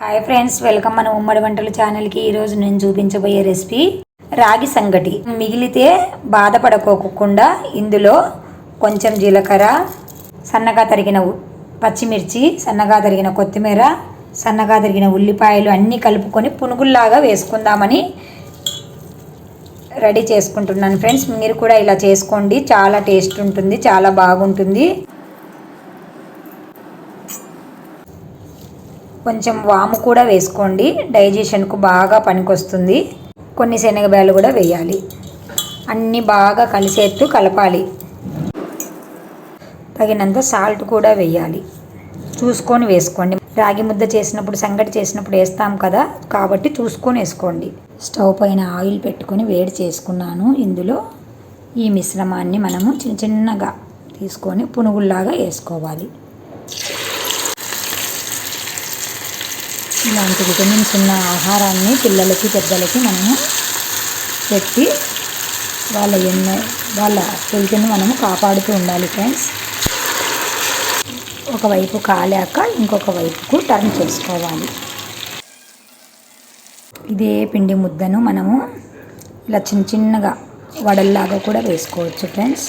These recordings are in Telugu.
హాయ్ ఫ్రెండ్స్, వెల్కమ్ మన ఉమ్మడి వంటల ఛానల్కి. ఈరోజు నేను చూపించబోయే రెసిపీ రాగి సంగటి. మిగిలితే బాధపడకోకుండా ఇందులో కొంచెం జీలకర్ర, సన్నగా తరిగిన పచ్చిమిర్చి, సన్నగా తరిగిన కొత్తిమీర, సన్నగా తరిగిన ఉల్లిపాయలు అన్నీ కలుపుకొని పునుగుల్లాగా వేసుకుందామని రెడీ చేసుకుంటున్నాను ఫ్రెండ్స్. మీరు కూడా ఇలా చేసుకోండి, చాలా టేస్ట్ ఉంటుంది, చాలా బాగుంటుంది. కొంచెం వాము కూడా వేసుకోండి, డైజెషన్కు బాగా పనికొస్తుంది. కొన్ని శనగబ్యాలు కూడా వేయాలి. అన్నీ బాగా కలిసేట్టు కలపాలి. తగినంత సాల్ట్ కూడా వేయాలి, చూసుకొని వేసుకోండి. రాగి ముద్ద చేసినప్పుడు, సంగటి చేసినప్పుడు వేస్తాం కదా, కాబట్టి చూసుకొని వేసుకోండి. స్టవ్ పైన ఆయిల్ పెట్టుకొని వేడి చేసుకున్నాను. ఇందులో ఈ మిశ్రమాన్ని మనము చిన్న చిన్నగా తీసుకొని పునుగుల్లాగా వేసుకోవాలి. ఇలాంటి విటమిన్స్ ఉన్న ఆహారాన్ని పిల్లలకి, పెద్దలకి మనము పెట్టి వాళ్ళ హెల్త్ని మనము కాపాడుతూ ఉండాలి ఫ్రెండ్స్. ఒకవైపు కాలాక ఇంకొక వైపుకు టర్న్ చేసుకోవాలి. ఇదే పిండి ముద్దను మనము ఇలా చిన్న చిన్నగా వడల్లాగా కూడా వేసుకోవచ్చు ఫ్రెండ్స్.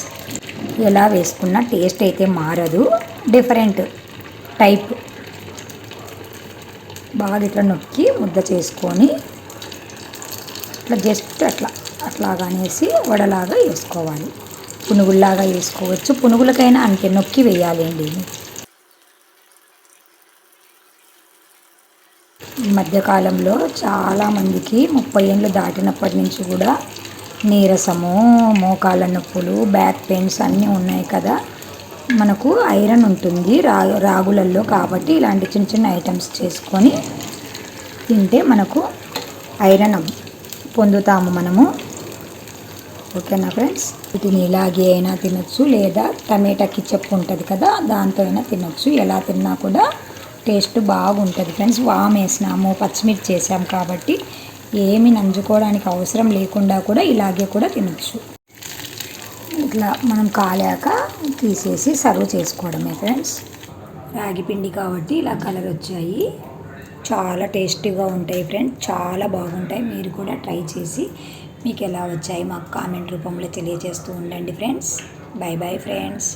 ఎలా వేసుకున్నా టేస్ట్ అయితే మారదు, డిఫరెంట్ టైప్. బాగా ఇట్లా నొక్కి ముద్ద చేసుకొని ఇట్లా జస్ట్ అట్లాగనేసి వడలాగా వేసుకోవాలి. పునుగుల్లాగా వేసుకోవచ్చు, పునుగులకైనా అంతే నొక్కి వేయాలండి. ఈ మధ్యకాలంలో చాలామందికి 30 ఏళ్ళు దాటినప్పటి నుంచి కూడా నీరసము, మోకాళ్ళ నొప్పులు, బ్యాక్ పెయిన్స్ అన్నీ ఉన్నాయి కదా. మనకు ఐరన్ ఉంటుంది రాగులలో, కాబట్టి ఇలాంటి చిన్న చిన్న ఐటమ్స్ చేసుకొని తింటే మనకు ఐరన్ పొందుతాము మనము. ఓకేనా ఫ్రెండ్స్? వీటిని ఇలాగే అయినా తినొచ్చు, లేదా టమాటా కిచప్ ఉంటుంది కదా, దాంతో అయినా తినొచ్చు. ఎలా తిన్నా కూడా టేస్ట్ బాగుంటుంది ఫ్రెండ్స్. వాము వేసినాము, పచ్చిమిర్చి చేసాము కాబట్టి ఏమి నంజుకోవడానికి అవసరం లేకుండా కూడా ఇలాగే కూడా తినొచ్చు. ఇట్లా మనం కాలాక తీసేసి సర్వ్ చేసుకోవడమే ఫ్రెండ్స్. రాగి పిండి కాబట్టి ఇలా కలర్ వచ్చాయి, చాలా టేస్టీగా ఉంటాయి ఫ్రెండ్స్, చాలా బాగుంటాయి. మీరు కూడా ట్రై చేసి మీకు ఎలా వచ్చాయి మాకు కామెంట్ రూపంలో తెలియజేస్తూ ఉండండి ఫ్రెండ్స్. By bye friends.